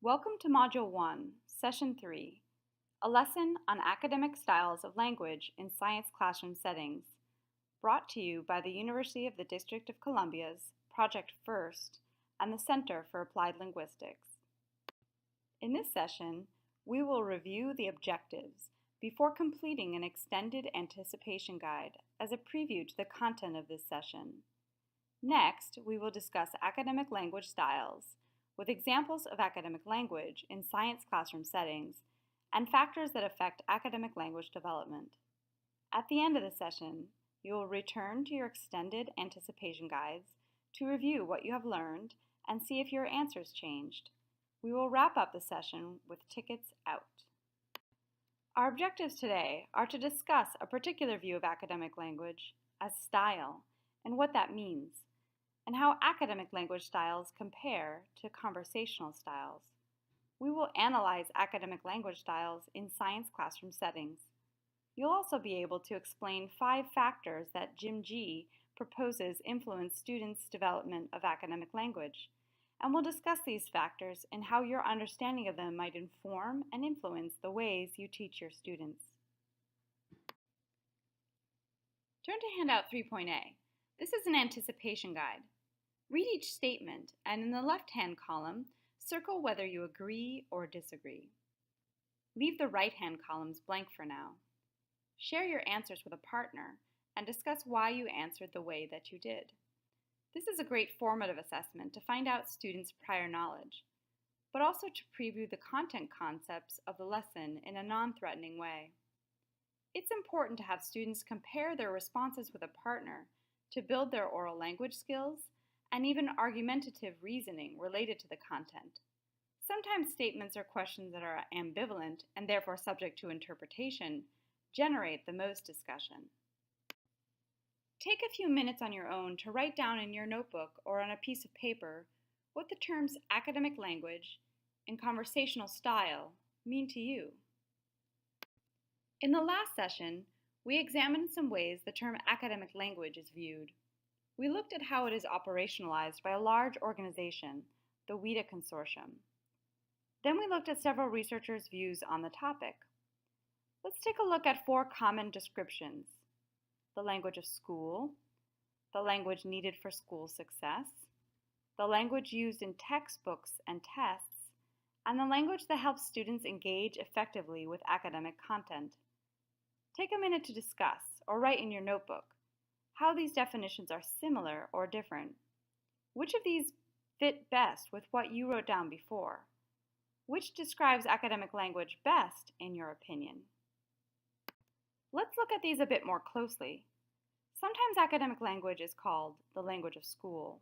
Welcome to Module 1, Session 3, a lesson on academic styles of language in science classroom settings, brought to you by the University of the District of Columbia's Project FIRST and the Center for Applied Linguistics. In this session, we will review the objectives before completing an extended anticipation guide as a preview to the content of this session. Next, we will discuss academic language styles, with examples of academic language in science classroom settings and factors that affect academic language development. At the end of the session, you will return to your extended anticipation guides to review what you have learned and see if your answers changed. We will wrap up the session with tickets out. Our objectives today are to discuss a particular view of academic language as style and what that means, and how academic language styles compare to conversational styles. We will analyze academic language styles in science classroom settings. You'll also be able to explain 5 factors that Jim G. proposes influence students' development of academic language, and we'll discuss these factors and how your understanding of them might inform and influence the ways you teach your students. Turn to handout 3.A. This is an anticipation guide. Read each statement, and in the left-hand column, circle whether you agree or disagree. Leave the right-hand columns blank for now. Share your answers with a partner and discuss why you answered the way that you did. This is a great formative assessment to find out students' prior knowledge, but also to preview the content concepts of the lesson in a non-threatening way. It's important to have students compare their responses with a partner to build their oral language skills and even argumentative reasoning related to the content. Sometimes statements or questions that are ambivalent and therefore subject to interpretation generate the most discussion. Take a few minutes on your own to write down in your notebook or on a piece of paper what the terms academic language and conversational style mean to you. In the last session, we examined some ways the term academic language is viewed. We looked at how it is operationalized by a large organization, the EDTE Consortium. Then we looked at several researchers' views on the topic. Let's take a look at 4 common descriptions: the language of school, the language needed for school success, the language used in textbooks and tests, and the language that helps students engage effectively with academic content. Take a minute to discuss, or write in your notebook, how these definitions are similar or different. Which of these fit best with what you wrote down before? Which describes academic language best in your opinion? Let's look at these a bit more closely. Sometimes academic language is called the language of school.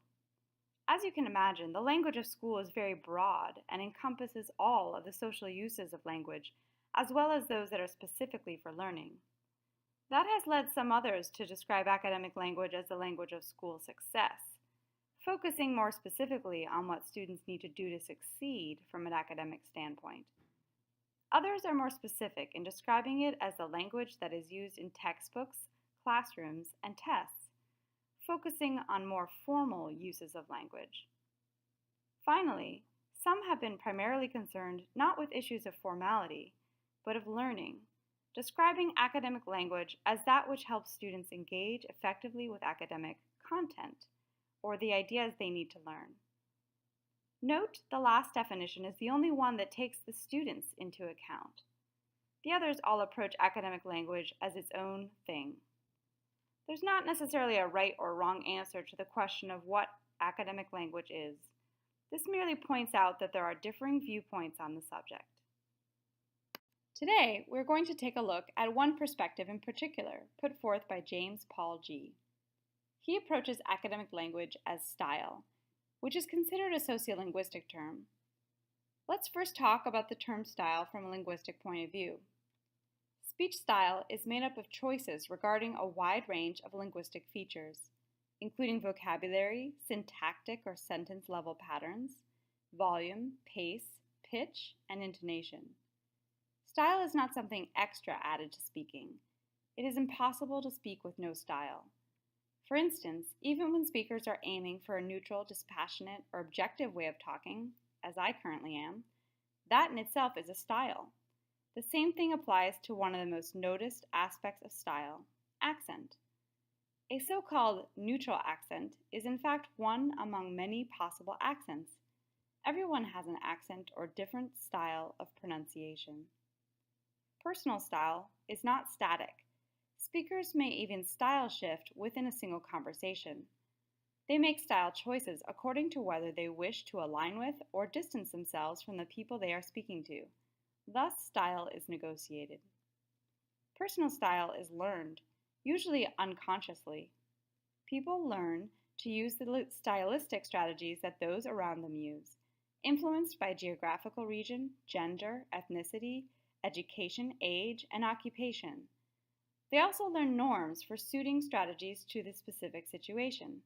As you can imagine, the language of school is very broad and encompasses all of the social uses of language, as well as those that are specifically for learning. That has led some others to describe academic language as the language of school success, focusing more specifically on what students need to do to succeed from an academic standpoint. Others are more specific in describing it as the language that is used in textbooks, classrooms, and tests, focusing on more formal uses of language. Finally, some have been primarily concerned not with issues of formality, but of learning, describing academic language as that which helps students engage effectively with academic content, or the ideas they need to learn. Note the last definition is the only one that takes the students into account. The others all approach academic language as its own thing. There's not necessarily a right or wrong answer to the question of what academic language is. This merely points out that there are differing viewpoints on the subject. Today, we're going to take a look at one perspective in particular, put forth by James Paul G. He approaches academic language as style, which is considered a sociolinguistic term. Let's first talk about the term style from a linguistic point of view. Speech style is made up of choices regarding a wide range of linguistic features, including vocabulary, syntactic or sentence level patterns, volume, pace, pitch, and intonation. Style is not something extra added to speaking. It is impossible to speak with no style. For instance, even when speakers are aiming for a neutral, dispassionate, or objective way of talking, as I currently am, That in itself is a style. The same thing applies to one of the most noticed aspects of style, accent. A so-called neutral accent is in fact one among many possible accents. Everyone has an accent or different style of pronunciation. Personal style is not static. Speakers may even style shift within a single conversation. They make style choices according to whether they wish to align with or distance themselves from the people they are speaking to. Thus, style is negotiated. Personal style is learned, usually unconsciously. People learn to use the stylistic strategies that those around them use, influenced by geographical region, gender, ethnicity, education, age, and occupation. They also learn norms for suiting strategies to the specific situation.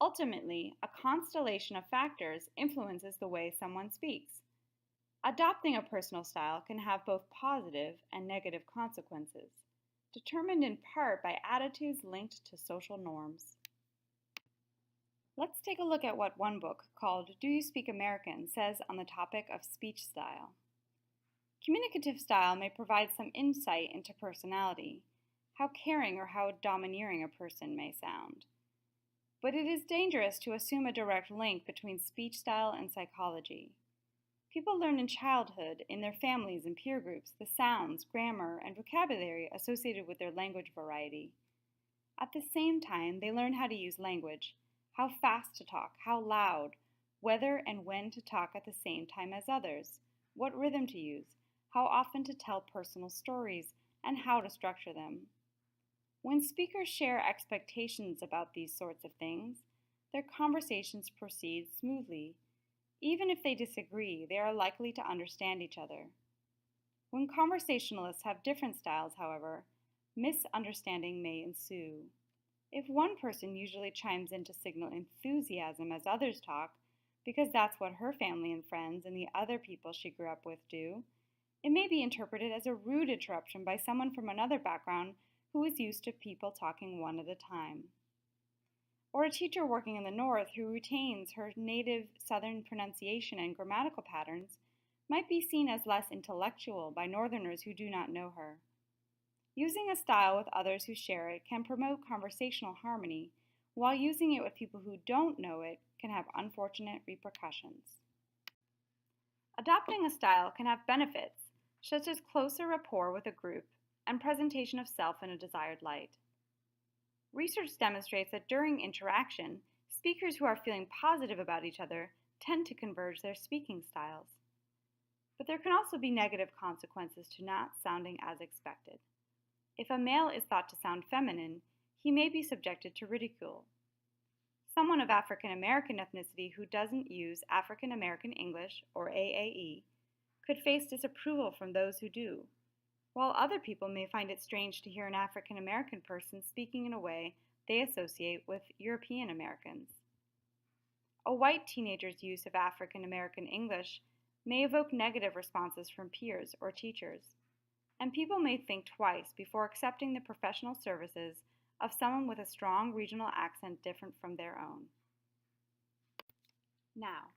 Ultimately, a constellation of factors influences the way someone speaks. Adopting a personal style can have both positive and negative consequences, determined in part by attitudes linked to social norms. Let's take a look at what one book called Do You Speak American says on the topic of speech style. Communicative style may provide some insight into personality, how caring or how domineering a person may sound. But it is dangerous to assume a direct link between speech style and psychology. People learn in childhood, in their families and peer groups, the sounds, grammar, and vocabulary associated with their language variety. At the same time, they learn how to use language, how fast to talk, how loud, whether and when to talk at the same time as others, what rhythm to use, how often to tell personal stories, and how to structure them. When speakers share expectations about these sorts of things, their conversations proceed smoothly. Even if they disagree, they are likely to understand each other. When conversationalists have different styles, however, misunderstanding may ensue. If one person usually chimes in to signal enthusiasm as others talk, because that's what her family and friends and the other people she grew up with do, it may be interpreted as a rude interruption by someone from another background who is used to people talking one at a time. Or a teacher working in the North who retains her native Southern pronunciation and grammatical patterns might be seen as less intellectual by Northerners who do not know her. Using a style with others who share it can promote conversational harmony, while using it with people who don't know it can have unfortunate repercussions. Adopting a style can have benefits, such as closer rapport with a group and presentation of self in a desired light. Research demonstrates that during interaction, speakers who are feeling positive about each other tend to converge their speaking styles. But there can also be negative consequences to not sounding as expected. If a male is thought to sound feminine, he may be subjected to ridicule. Someone of African American ethnicity who doesn't use African American English, or AAE, could face disapproval from those who do, while other people may find it strange to hear an African American person speaking in a way they associate with European Americans. A white teenager's use of African American English may evoke negative responses from peers or teachers, and people may think twice before accepting the professional services of someone with a strong regional accent different from their own. Now,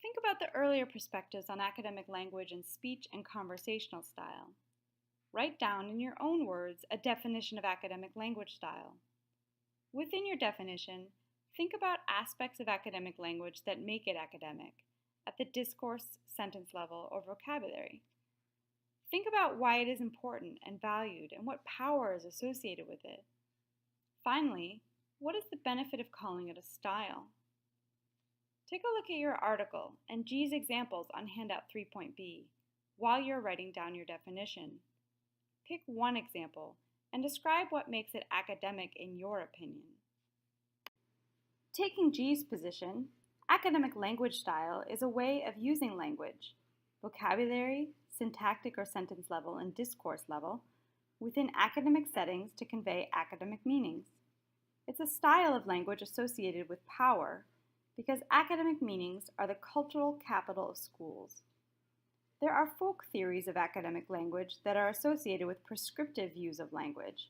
think about the earlier perspectives on academic language and speech and conversational style. Write down in your own words a definition of academic language style. Within your definition, think about aspects of academic language that make it academic, at the discourse, sentence level, or vocabulary. Think about why it is important and valued and what power is associated with it. Finally, what is the benefit of calling it a style? Take a look at your article and G's examples on handout 3.B while you're writing down your definition. Pick one example and describe what makes it academic in your opinion. Taking G's position, academic language style is a way of using language, vocabulary, syntactic or sentence level, and discourse level within academic settings to convey academic meanings. It's a style of language associated with power because academic meanings are the cultural capital of schools. There are folk theories of academic language that are associated with prescriptive views of language.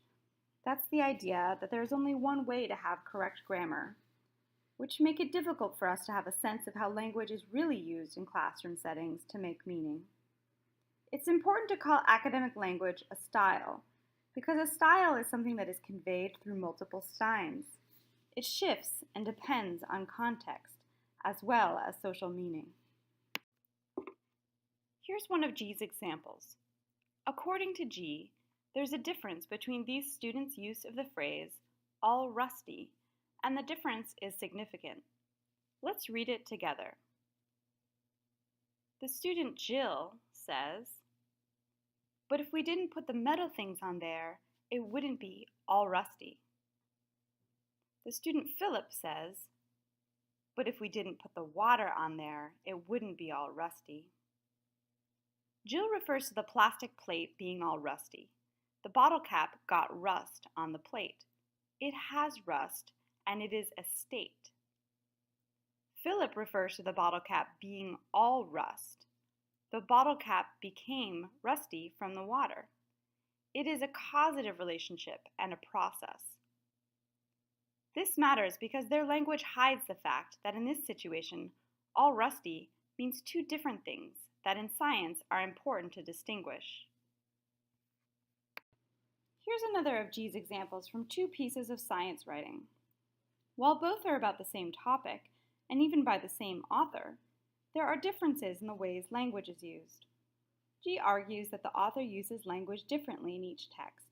That's the idea that there is only one way to have correct grammar. which make it difficult for us to have a sense of how language is really used in classroom settings to make meaning. It's important to call academic language a style, because a style is something that is conveyed through multiple styles. It shifts and depends on context, as well as social meaning. Here's one of G's examples. According to G, there's a difference between these students' use of the phrase, all rusty, and the difference is significant. Let's read it together. The student Jill says, "But if we didn't put the metal things on there, it wouldn't be all rusty." The student Philip says, "But if we didn't put the water on there, it wouldn't be all rusty." Jill refers to the plastic plate being all rusty. The bottle cap got rust on the plate. It has rust, and it is a state. Philip refers to the bottle cap being all rust. The bottle cap became rusty from the water. It is a causative relationship and a process. This matters because their language hides the fact that in this situation, all rusty means two different things that in science are important to distinguish. Here's another of G's examples from two pieces of science writing. While both are about the same topic, and even by the same author, there are differences in the ways language is used. G argues that the author uses language differently in each text,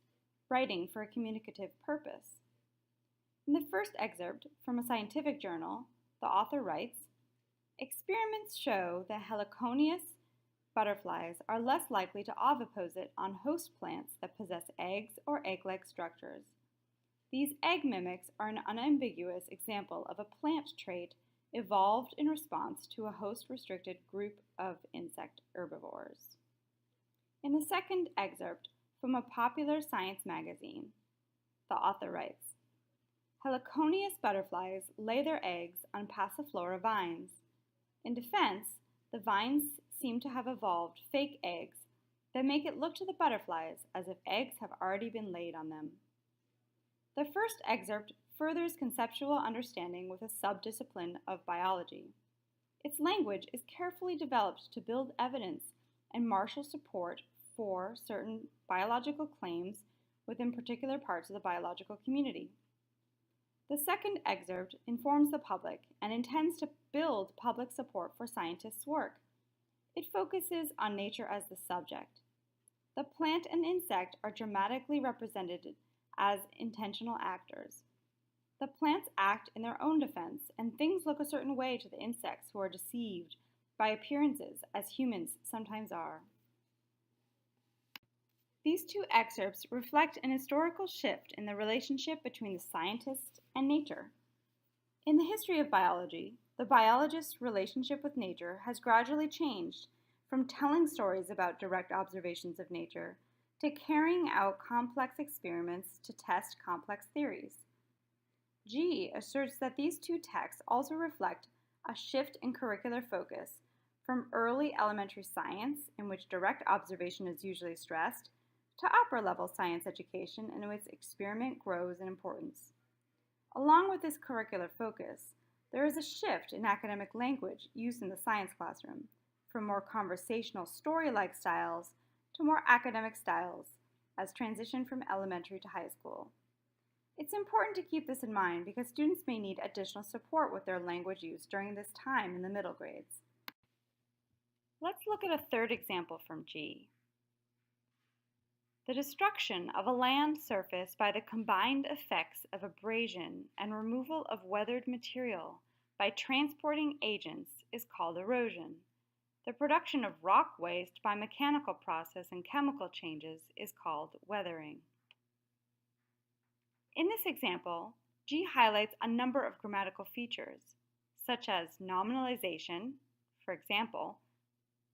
writing for a communicative purpose. In the first excerpt from a scientific journal, the author writes, "Experiments show that heliconius butterflies are less likely to oviposit on host plants that possess eggs or egg-like structures. These egg mimics are an unambiguous example of a plant trait evolved in response to a host-restricted group of insect herbivores." In the second excerpt from a popular science magazine, the author writes, "Heliconius butterflies lay their eggs on Passiflora vines. In defense, the vines seem to have evolved fake eggs that make it look to the butterflies as if eggs have already been laid on them." The first excerpt furthers conceptual understanding with a subdiscipline of biology. Its language is carefully developed to build evidence and marshal support for certain biological claims within particular parts of the biological community. The second excerpt informs the public and intends to build public support for scientists' work. It focuses on nature as the subject. The plant and insect are dramatically represented as intentional actors. The plants act in their own defense, and things look a certain way to the insects who are deceived by appearances, as humans sometimes are. These two excerpts reflect an historical shift in the relationship between the scientist and nature. In the history of biology, the biologist's relationship with nature has gradually changed from telling stories about direct observations of nature to carrying out complex experiments to test complex theories. G asserts that these two texts also reflect a shift in curricular focus from early elementary science, in which direct observation is usually stressed, to upper-level science education in which experiment grows in importance. Along with this curricular focus, there is a shift in academic language used in the science classroom, from more conversational story-like styles to more academic styles, as transition from elementary to high school. It's important to keep this in mind because students may need additional support with their language use during this time in the middle grades. Let's look at a third example from G. The destruction of a land surface by the combined effects of abrasion and removal of weathered material by transporting agents is called erosion. The production of rock waste by mechanical process and chemical changes is called weathering. In this example, G highlights a number of grammatical features, such as nominalization, for example,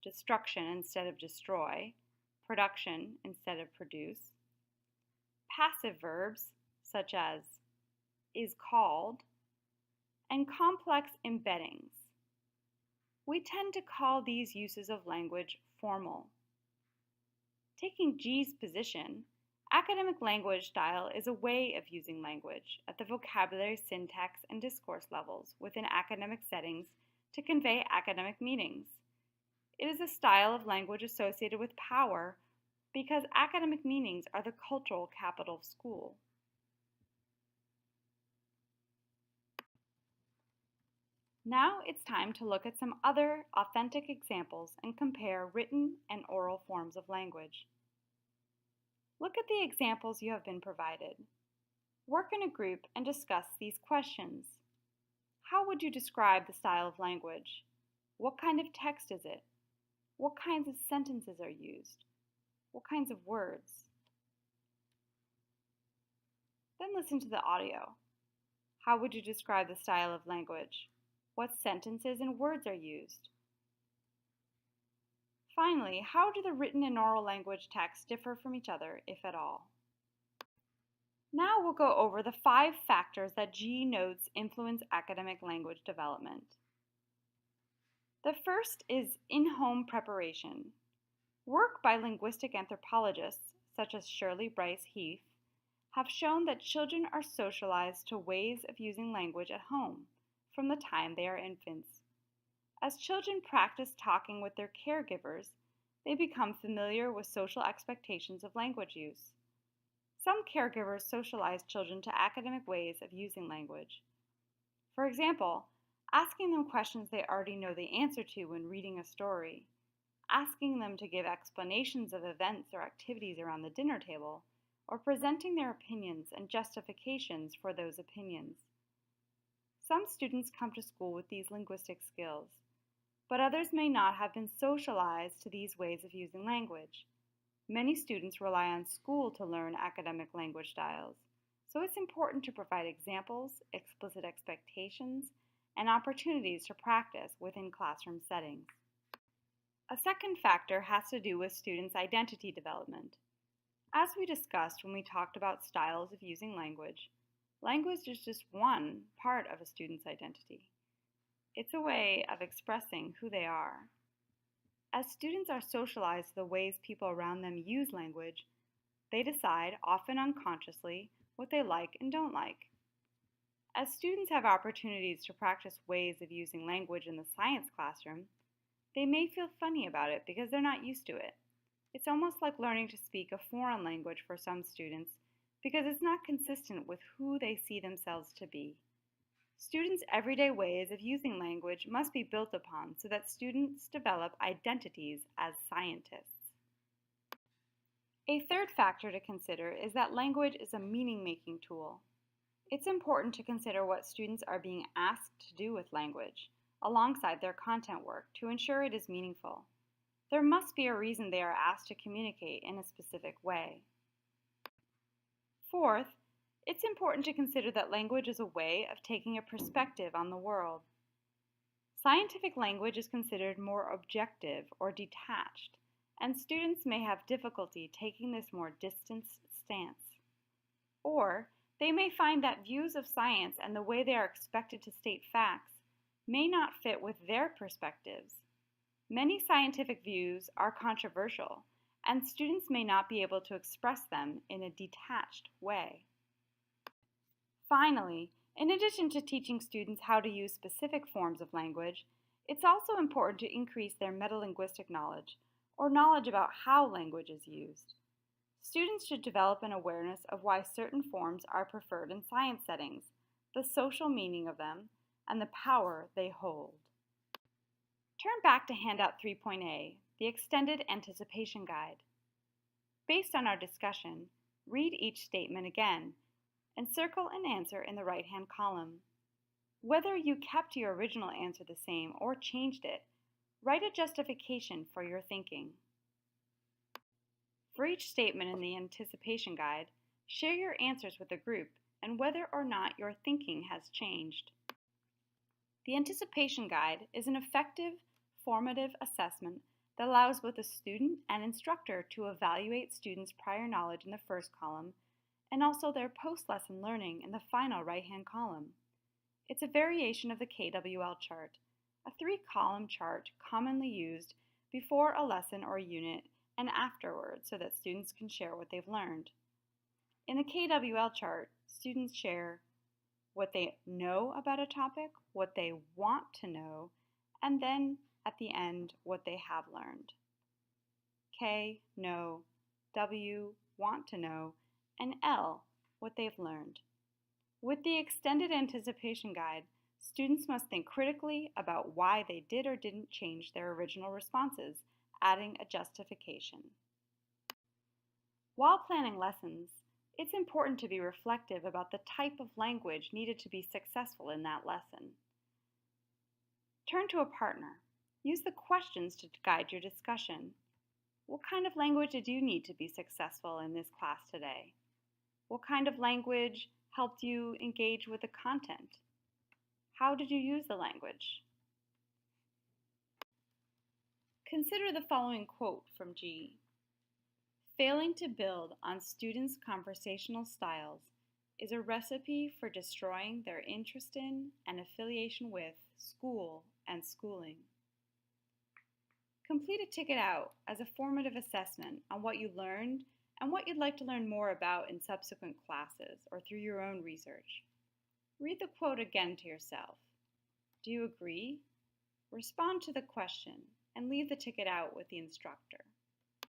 destruction instead of destroy, production instead of produce, passive verbs, such as is called, and complex embeddings. We tend to call these uses of language formal. Taking G's position, Academic language style is a way of using language at the vocabulary, syntax, and discourse levels within academic settings to convey academic meanings. It is a style of language associated with power because academic meanings are the cultural capital of school. Now it's time to look at some other authentic examples and compare written and oral forms of language. Look at the examples you have been provided. Work in a group and discuss these questions. How would you describe the style of language? What kind of text is it? What kinds of sentences are used? What kinds of words? Then listen to the audio. How would you describe the style of language? What sentences and words are used? Finally, how do the written and oral language texts differ from each other, if at all? Now we'll go over the 5 factors that G notes influence academic language development. The first is in-home preparation. Work by linguistic anthropologists, such as Shirley Bryce Heath, have shown that children are socialized to ways of using language at home from the time they are infants. As children practice talking with their caregivers, they become familiar with social expectations of language use. Some caregivers socialize children to academic ways of using language. For example, asking them questions they already know the answer to when reading a story, asking them to give explanations of events or activities around the dinner table, or presenting their opinions and justifications for those opinions. Some students come to school with these linguistic skills, but others may not have been socialized to these ways of using language. Many students rely on school to learn academic language styles, so it's important to provide examples, explicit expectations, and opportunities to practice within classroom settings. A second factor has to do with students' identity development. As we discussed when we talked about styles of using language, language is just one part of a student's identity. It's a way of expressing who they are. As students are socialized to the ways people around them use language, they decide, often unconsciously, what they like and don't like. As students have opportunities to practice ways of using language in the science classroom, they may feel funny about it because they're not used to it. It's almost like learning to speak a foreign language for some students because it's not consistent with who they see themselves to be. Students' everyday ways of using language must be built upon so that students develop identities as scientists. A third factor to consider is that language is a meaning-making tool. It's important to consider what students are being asked to do with language, alongside their content work, to ensure it is meaningful. There must be a reason they are asked to communicate in a specific way. Fourth, it's important to consider that language is a way of taking a perspective on the world. Scientific language is considered more objective or detached, and students may have difficulty taking this more distanced stance. Or they may find that views of science and the way they are expected to state facts may not fit with their perspectives. Many scientific views are controversial, and students may not be able to express them in a detached way. Finally, in addition to teaching students how to use specific forms of language, it's also important to increase their metalinguistic knowledge, or knowledge about how language is used. Students should develop an awareness of why certain forms are preferred in science settings, the social meaning of them, and the power they hold. Turn back to handout 3.A, the Extended Anticipation Guide. Based on our discussion, read each statement again and circle an answer in the right-hand column. Whether you kept your original answer the same or changed it, write a justification for your thinking. For each statement in the anticipation guide, share your answers with the group and whether or not your thinking has changed. The anticipation guide is an effective, formative assessment that allows both a student and instructor to evaluate students' prior knowledge in the first column and also their post-lesson learning in the final right-hand column. It's a variation of the KWL chart, a 3-column chart commonly used before a lesson or unit and afterwards so that students can share what they've learned. In the KWL chart, students share what they know about a topic, what they want to know, and then at the end, what they have learned. K, know, W, want to know, and L, what they've learned. With the extended anticipation guide, students must think critically about why they did or didn't change their original responses, adding a justification. While planning lessons, it's important to be reflective about the type of language needed to be successful in that lesson. Turn to a partner. Use the questions to guide your discussion. What kind of language did you need to be successful in this class today? What kind of language helped you engage with the content? How did you use the language? Consider the following quote from G. Failing to build on students' conversational styles is a recipe for destroying their interest in and affiliation with school and schooling. Complete a ticket out as a formative assessment on what you learned and what you'd like to learn more about in subsequent classes or through your own research. Read the quote again to yourself. Do you agree? Respond to the question and leave the ticket out with the instructor.